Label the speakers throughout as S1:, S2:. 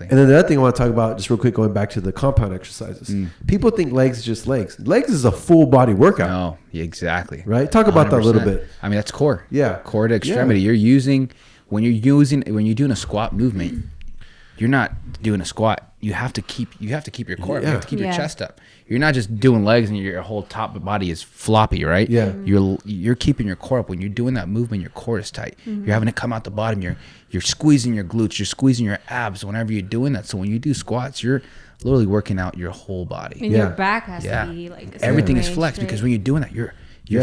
S1: And then the other thing I want to talk about, just real quick, going back to the compound exercises. People think legs is just legs. Legs is a full body workout.
S2: No, exactly.
S1: Right? Talk about 100%. That a little bit.
S2: I mean, that's core.
S1: Yeah.
S2: Core to extremity. Yeah. When you're doing a squat movement, you're not doing a squat. You have to keep your core up. You have to keep your chest up. You're not just doing legs and your whole top of body is floppy, right?
S1: Yeah.
S2: You're keeping your core up. When you're doing that movement, your core is tight. You're having it come out the bottom. You're squeezing your glutes. You're squeezing your abs whenever you're doing that. So when you do squats, you're literally working out your whole body.
S3: And your back has to be like
S2: everything is flexed because when you're doing that, you're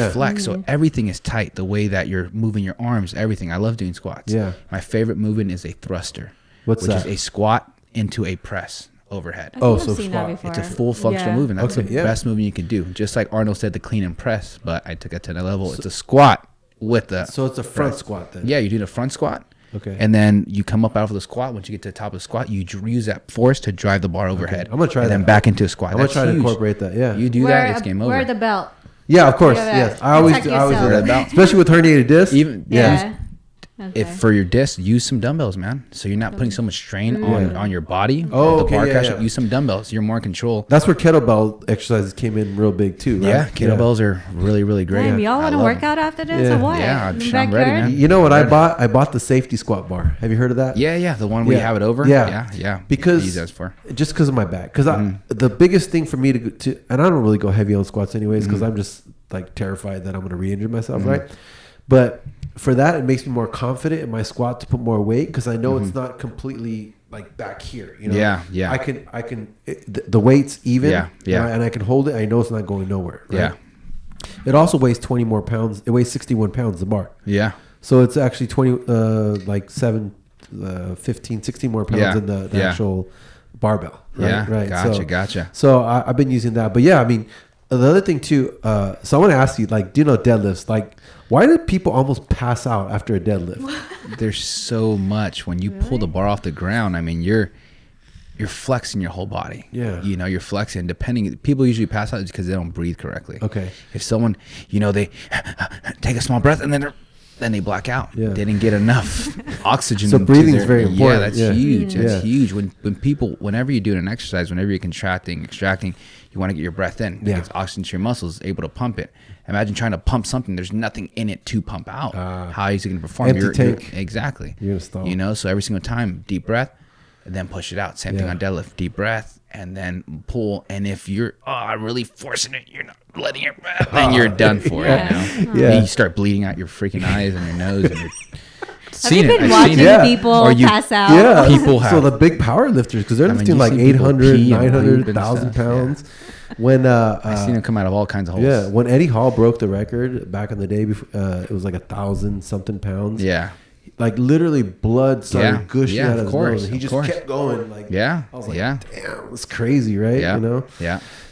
S2: flexed. So everything is tight. The way that you're moving your arms, everything. I love doing squats.
S1: Yeah.
S2: My favorite movement is a thruster.
S1: Which
S2: is a squat into a press overhead.
S1: So squat.
S2: It's a full functional movement. That's the best movement you can do. Just like Arnold said, the clean and press, but I took it to another level. It's a squat with the.
S1: So it's a front squat then.
S2: Yeah, you do the front squat.
S1: Okay.
S2: And then you come up out of the squat. Once you get to the top of the squat, you use that force to drive the bar overhead.
S1: I'm gonna try that.
S2: And then back into a squat.
S1: I'm gonna try to incorporate that. Yeah.
S2: You do that, it's game over.
S3: Wear the belt.
S1: Yeah, of course. Yes, I always do that. Especially with herniated disc.
S2: If for your disc, use some dumbbells, man. So you're not putting so much strain on your body. Use some dumbbells. You're more in control.
S1: That's where kettlebell exercises came in real big too, right?
S2: Yeah, kettlebells are really, really great.
S3: Damn, y'all want to work out after this or what?
S2: Yeah, I'm ready, man.
S1: You know what I bought? I bought the safety squat bar. Have you heard of that?
S2: Yeah, the one where you have it over. Yeah.
S1: Because just because of my back. Because the biggest thing for me to and I don't really go heavy on squats anyways because I'm just like terrified that I'm going to re-injure myself, right? But for that, it makes me more confident in my squat to put more weight because I know it's not completely like back here. You know?
S2: Yeah.
S1: I can. The weight's even. And I can hold it. I know it's not going nowhere. Right?
S2: Yeah.
S1: It also weighs 20 more pounds. It weighs 61 pounds, the bar.
S2: Yeah.
S1: So it's actually 15, 16 more pounds than the actual barbell. Right?
S2: Yeah.
S1: Right.
S2: Gotcha.
S1: So I've been using that. But yeah, I mean, the other thing too, so I want to ask you, like, do you know deadlifts? Like, why do people almost pass out after a deadlift?
S2: There's so much when you pull the bar off the ground. I mean, you're flexing your whole body.
S1: Yeah.
S2: You know, you're flexing. People usually pass out because they don't breathe correctly.
S1: Okay.
S2: If someone, they take a small breath and then they black out.
S1: Yeah.
S2: They didn't get enough oxygen.
S1: So breathing is very important.
S2: Yeah, that's huge. That's huge. Whenever you're doing an exercise, whenever you're contracting, extracting, you want to get your breath in. It gets oxygen to your muscles, able to pump it. Imagine trying to pump something. There's nothing in it to pump out. How is it going to perform?
S1: Empty tank.
S2: Exactly.
S1: You're going to stall.
S2: So every single time, deep breath, and then push it out. Same thing on deadlift. Deep breath, and then pull. And if you're really forcing it, you're not letting it breath, then you're done for it. You start bleeding out your freaking eyes and your nose. And
S3: have you been watching people pass out?
S1: Yeah.
S2: People have.
S1: So the big power lifters, because they're lifting like 800, 900, 1,000 pounds. When
S2: I've seen them come out of all kinds of holes.
S1: Yeah, when Eddie Hall broke the record back in the day, it was like 1,000 something pounds.
S2: Yeah,
S1: like literally blood started gushing out of his nose. He just
S2: course.
S1: kept going. Like
S2: I
S1: was like, damn, it's crazy, right?
S2: Yeah,
S1: you know.
S2: Yeah.